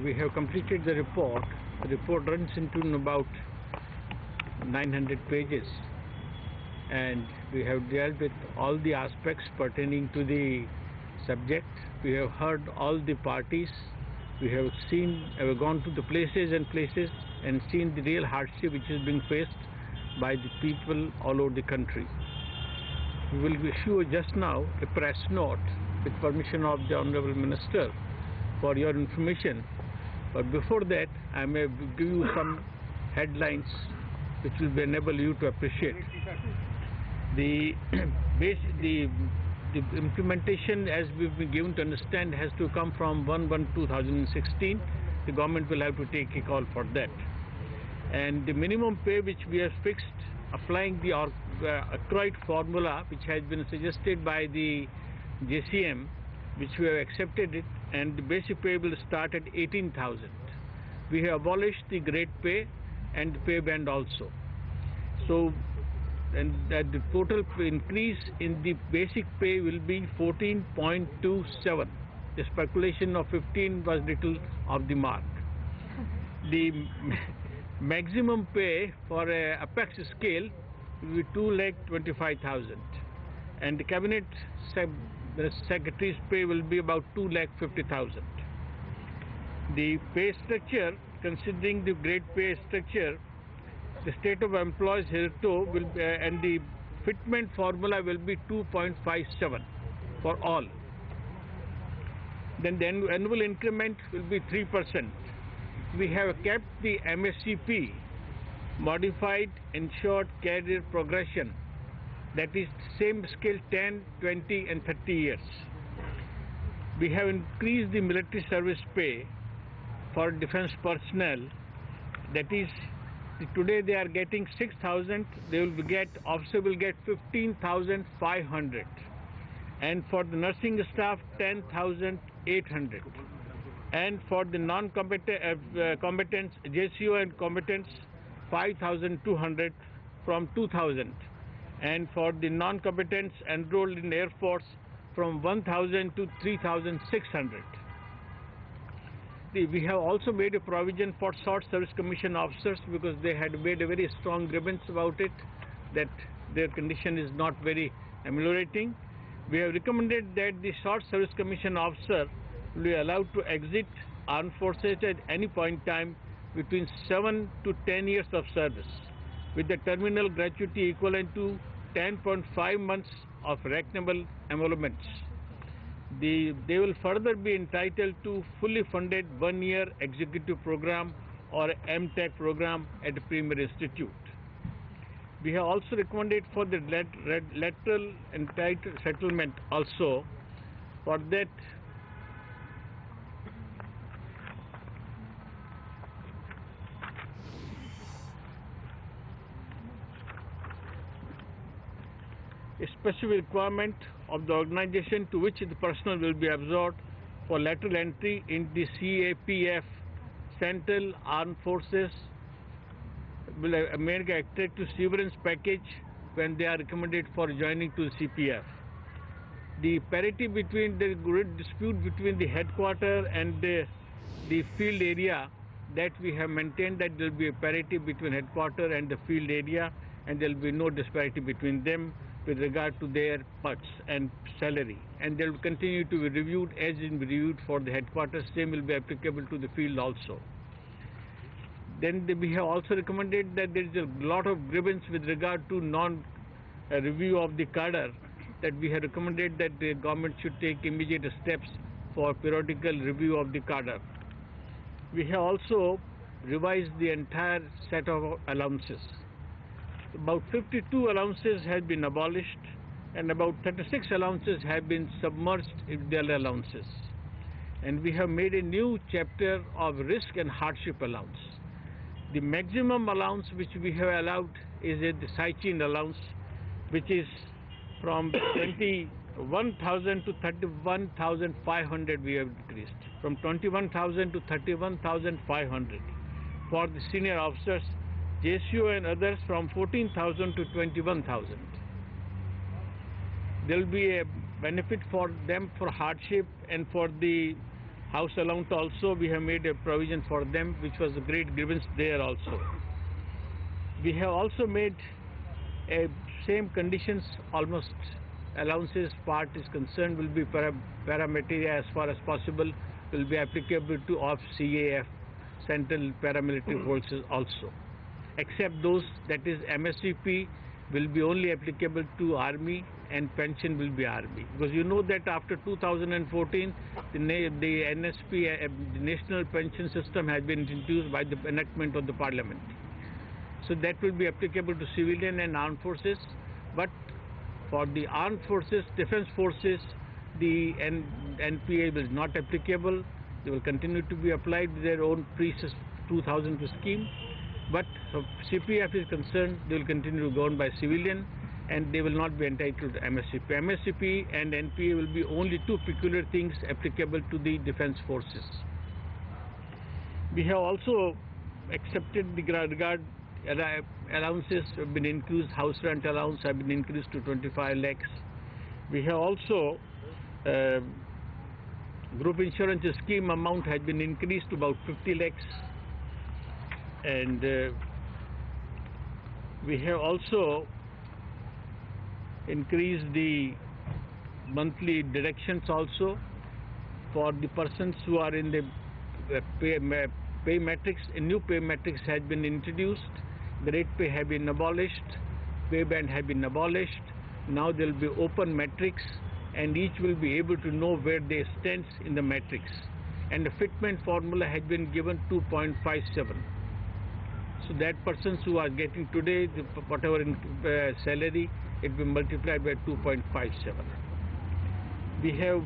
We have completed the report. The report runs into about 900 pages, and we have dealt with all the aspects pertaining to the subject. We have heard all the parties. We have gone to the places and seen the real hardship which is being faced by the people all over the country. We will issue just now a press note with permission of the Honorable Minister for your information. But before that, I may give you some headlines which will enable you to appreciate. The implementation, as we've been given to understand, has to come from 1/1/2016. The government will have to take a call for that. And the minimum pay which we have fixed, applying the accrued formula which has been suggested by the JCM, which we have accepted it, and the basic pay will start at 18,000. We have abolished the grade pay and the pay band also. So, and that the total increase in the basic pay will be 14.27. The speculation of 15 was little of the mark. The maximum pay for a apex scale will be 2,25,000, and the cabinet secretary's pay will be about 2,50,000. The pay structure, considering the grade pay structure, the state of employees hitherto will be, and the fitment formula will be 2.57 for all. Then the annual increment will be 3%. We have kept the MSCP, modified ensured career progression, that is same scale 10, 20 and 30 years. We have increased the military service pay for defense personnel, that is today they are getting 6,000, officer will get 15,500, and for the nursing staff 10,800, and for the non-combatants, JCO and combatants 5,200 from 2,000, and for the non-combatants enrolled in Air Force from 1,000 to 3,600. We have also made a provision for short service commission officers, because they had made a very strong grievance about it, that their condition is not very ameliorating. We have recommended that the short service commission officer will be allowed to exit armed forces at any point in time between 7 to 10 years of service, with the terminal gratuity equivalent to 10.5 months of reckonable emoluments. They will further be entitled to fully funded 1-year executive program or MTech program at a premier institute. We have also recommended for the lateral entitled settlement also. For that, a specific requirement of the organization to which the personnel will be absorbed for lateral entry in the CAPF, Central Armed Forces, will make an attractive severance package when they are recommended for joining to the CPF. The parity between the dispute between the headquarters and the field area, that we have maintained that there will be a parity between headquarters and the field area, and there will be no disparity between them with regard to their perks and salary, and they will continue to be reviewed as is reviewed for the headquarters. Same will be applicable to the field also. Then we have also recommended that there is a lot of grievance with regard to non-review of the cadre, that we have recommended that the government should take immediate steps for periodical review of the cadre. We have also revised the entire set of allowances. About 52 allowances have been abolished, and about 36 allowances have been submerged in their allowances. And we have made a new chapter of risk and hardship allowance. The maximum allowance which we have allowed is the Saichin allowance, which is from 21,000 to 31,500 we have decreased. From 21,000 to 31,500 for the senior officers, JCO and others from 14,000 to 21,000. There will be a benefit for them for hardship and for the House allowance also, we have made a provision for them, which was a great grievance there also. We have also made a same conditions, almost allowances part is concerned will be paramilitary as far as possible, will be applicable to of CAF, Central Paramilitary Forces also, except those that is MSCP will be only applicable to Army and pension will be Army. Because you know that after 2014, the NSP, the National Pension System has been introduced by the enactment of the Parliament. So that will be applicable to civilian and armed forces, but for the armed forces, defense forces, the NPA is not applicable. They will continue to be applied with their own pre-2000 scheme. But so CPF is concerned, they will continue to govern by civilian and they will not be entitled to MSCP. MSCP and NPA will be only two peculiar things applicable to the defense forces. We have also accepted the regard allowances have been increased, house rent allowance have been increased to 25 lakhs. We have also group insurance scheme amount has been increased to about 50 lakhs. And we have also increased the monthly deductions also for the persons who are in the pay matrix. A new pay matrix has been introduced. The rate pay have been abolished, pay band have been abolished. Now there will be open matrix and each will be able to know where they stand in the matrix. And the fitment formula has been given 2.57. So that persons who are getting today the, whatever salary, it will be multiplied by 2.57. We have,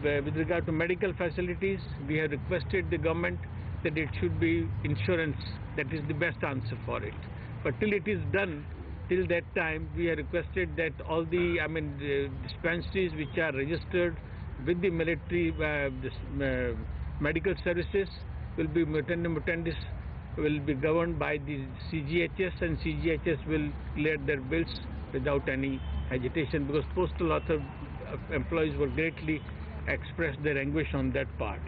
with regard to medical facilities, we have requested the government that it should be insurance. That is the best answer for it. But till it is done, till that time, we have requested that all the dispensaries which are registered with the military medical services will be mutandis will be governed by the CGHS, and CGHS will clear their bills without any agitation, because postal employees were greatly expressed their anguish on that part.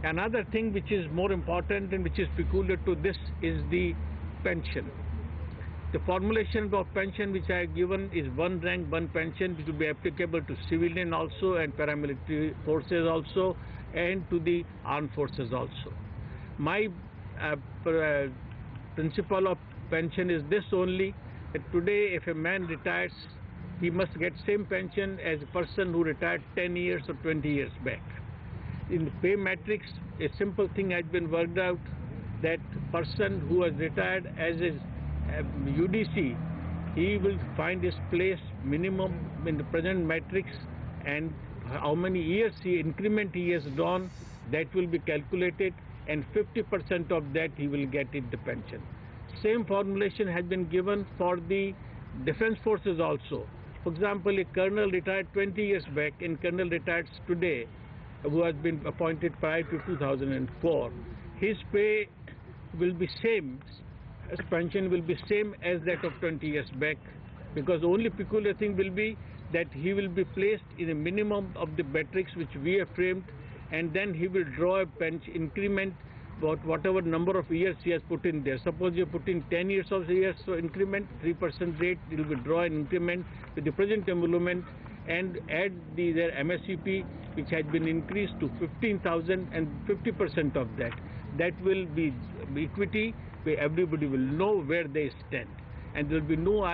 Another thing which is more important and which is peculiar to this is the pension. The formulation of pension which I have given is one rank, one pension, which will be applicable to civilian also and paramilitary forces also and to the armed forces also. My principle of pension is this only, that today if a man retires, he must get same pension as a person who retired 10 years or 20 years back. In the pay matrix, a simple thing has been worked out, that person who has retired as a UDC, he will find his place minimum in the present matrix, and how many years increment he has done, that will be calculated, and 50% of that he will get in the pension. Same formulation has been given for the defense forces also. For example, a colonel retired 20 years back and colonel retires today, who has been appointed prior to 2004, his pay will be same, his pension will be same as that of 20 years back, because the only peculiar thing will be that he will be placed in a minimum of the matrix which we have framed, and then he will draw a pension increment about whatever number of years he has put in there. Suppose you put in 10 years of years, so increment 3% rate, he will draw an increment with the present emolument and add their MSCP, which has been increased to 15,000, and 50% of that. That will be equity, where everybody will know where they stand, and there will be no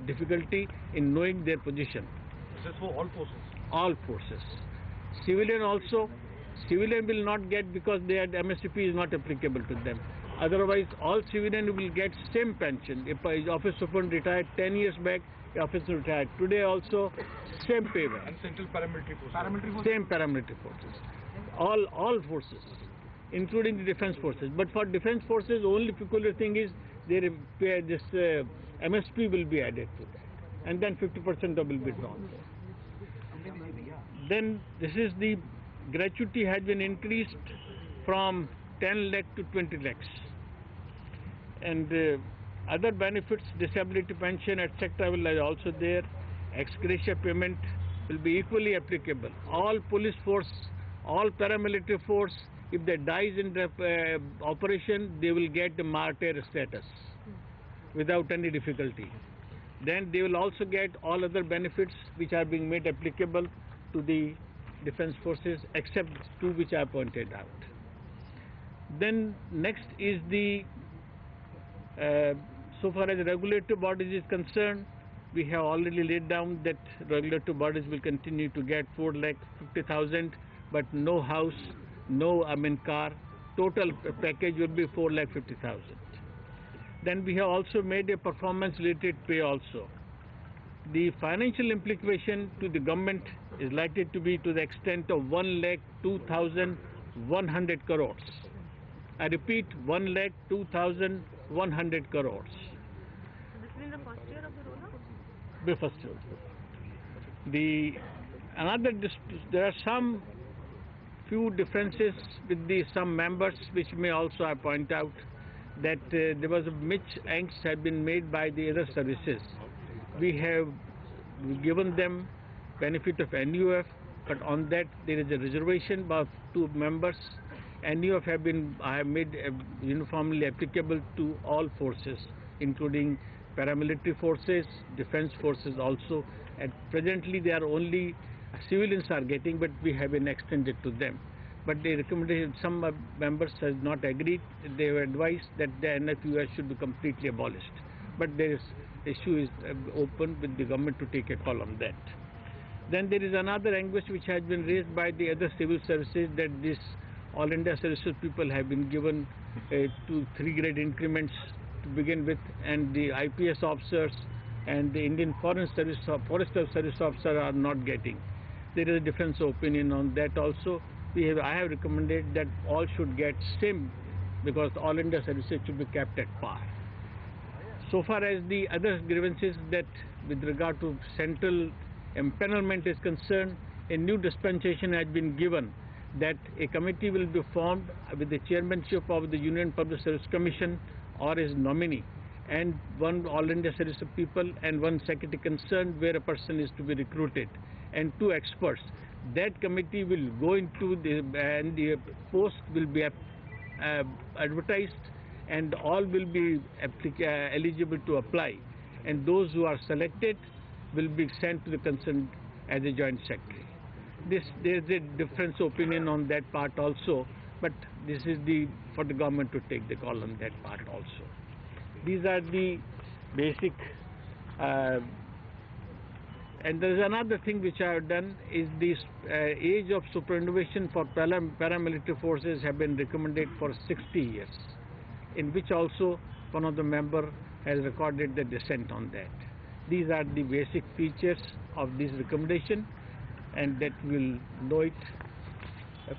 difficulty in knowing their position. This is for all forces? All forces. Civilian also. Civilian will not get, because their MSCP is not applicable to them. Otherwise, all civilian will get same pension. If an officer superintendent retired 10 years back, the officer retired today also, same payment. And central paramilitary forces? Same paramilitary forces. All forces, including the defense forces. But for defense forces, only peculiar thing is this MSP will be added to that, and then 50% will be drawn. Then this is the gratuity has been increased from 10 lakh to 20 lakhs. And other benefits, disability pension, etc. will be also there. Ex gratia payment will be equally applicable. All police force, all paramilitary force, if they dies in the operation, they will get the martyr status without any difficulty. Then they will also get all other benefits which are being made applicable to the defense forces, except two which I pointed out. Then next is the so far as regulatory bodies is concerned, we have already laid down that regulatory bodies will continue to get 4,50,000, but no house, no car. Total package will be 4,50,000. Then we have also made a performance-related pay also. The financial implication to the government is likely to be to the extent of 1,02,100 crores. I repeat, 1,02,100 crores. So this means the first year of the rollout? The first year. There are some few differences with some members, which may also I point out that there was much angst had been made by the other services. We have given them benefit of NUF, but on that there is a reservation about 2 members. NUF have made uniformly applicable to all forces, including paramilitary forces, defense forces also. And presently they are only civilians are getting, but we have been extended to them. But they recommended, some members has not agreed. They have advised that the NFUS should be completely abolished. But there is issue is open with the government to take a call on that. Then there is another anguish which has been raised by the other civil services, that this All India Services people have been given 2 3-grade increments to begin with, and the IPS officers and the Indian Forest Service officer are not getting. There is a difference of opinion on that also. I have recommended that all should get same, because All India Services should be kept at par. So far as the other grievances, that with regard to central empanelment is concerned, a new dispensation has been given that a committee will be formed with the chairmanship of the Union Public Service Commission or his nominee, and 1 All India Service of people and 1 secretary concerned, where a person is to be recruited, and 2 experts. That committee will go into and the post will be advertised, and all will be eligible to apply, and those who are selected will be sent to the concerned as a joint secretary. There is a difference of opinion on that part also, but this is for the government to take the call on that part also. These are the basic. And there is another thing which I have done is this age of superannuation for paramilitary forces have been recommended for 60 years, in which also one of the member has recorded the dissent on that. These are the basic features of this recommendation, and that we'll know it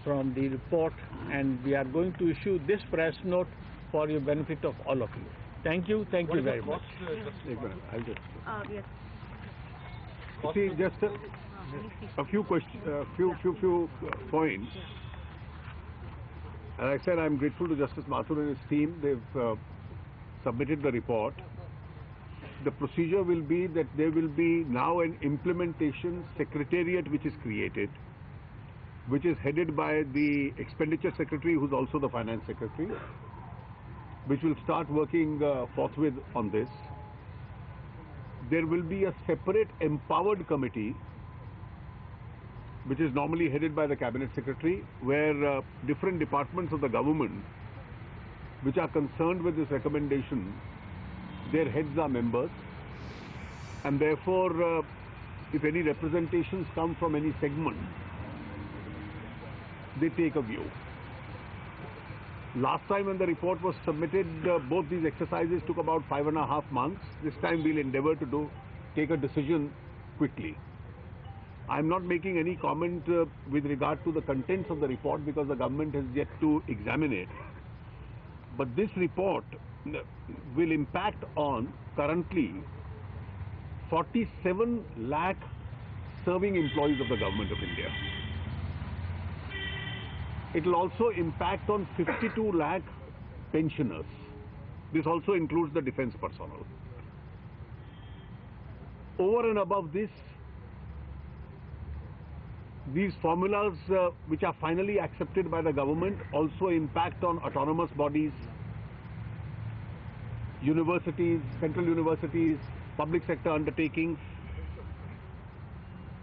from the report, and we are going to issue this press note for your benefit of all of you. Thank you very much. Yes. You see, just a few questions, few points. As I said, I'm grateful to Justice Mathur and his team. They've submitted the report. The procedure will be that there will be now an implementation secretariat which is created, which is headed by the expenditure secretary, who's also the finance secretary, which will start working forthwith on this. There will be a separate empowered committee, which is normally headed by the cabinet secretary, where different departments of the government which are concerned with this recommendation, their heads are members, and therefore if any representations come from any segment, they take a view. Last time when the report was submitted, both these exercises took about 5.5 months. This time we'll endeavor to take a decision quickly. I'm not making any comment with regard to the contents of the report, because the government has yet to examine it. But this report will impact on currently 47 lakh serving employees of the government of India. It will also impact on 52 lakh pensioners. This also includes the defense personnel. Over and above this, these formulas which are finally accepted by the government also impact on autonomous bodies, universities, central universities, public sector undertakings,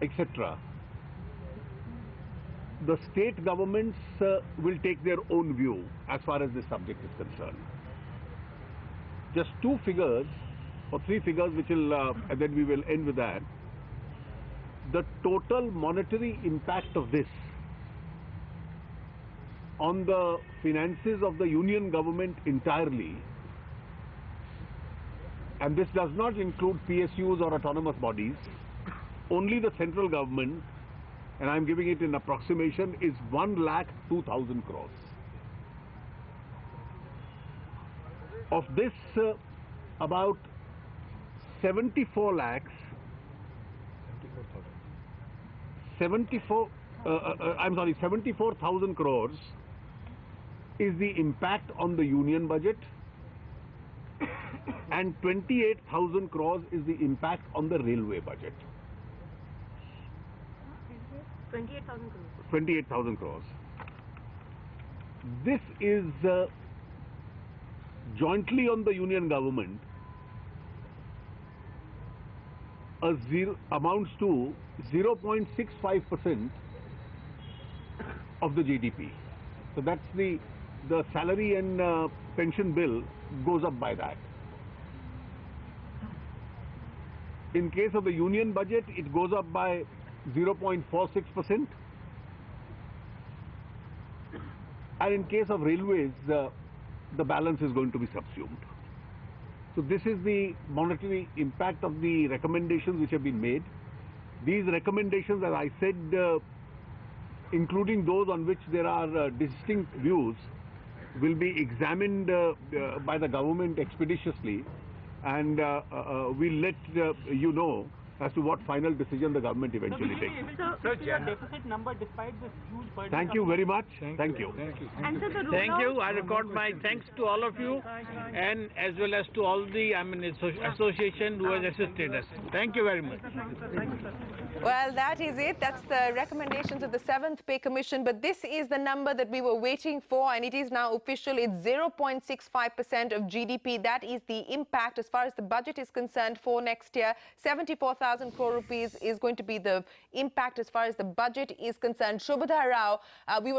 etc. The state governments will take their own view as far as this subject is concerned. Just two figures or three figures which will, and then we will end with that. The total monetary impact of this on the finances of the union government entirely, and this does not include PSUs or autonomous bodies, only the central government, and I am giving it in approximation, is 1,02,000 crores. Of this, about 74 lakhs, 74,000 crores is the impact on the union budget, and 28,000 crores is the impact on the railway budget. 28,000 crores. 28,000 crores. This is jointly on the union government amounts to 0.65% of the GDP. So that's the salary and pension bill goes up by that. In case of the union budget, it goes up by 0.46%. And in case of railways, the balance is going to be subsumed. So this is the monetary impact of the recommendations which have been made. These recommendations, as I said, including those on which there are distinct views, will be examined by the government expeditiously, and we'll let you know as to what final decision the government eventually takes. Sir, deficit number despite this huge burden. Thank you very much. Thank you. And so the Thank rollout- you. I record my thanks to all of you, and as well as to all the association who has assisted us. Thank you very much. Well, that is it. That's the recommendations of the 7th Pay Commission. But this is the number that we were waiting for, and it is now official. It's 0.65% of GDP. That is the impact as far as the budget is concerned for next year. 74,000 crore rupees is going to be the impact as far as the budget is concerned. Shobhata Rao, we were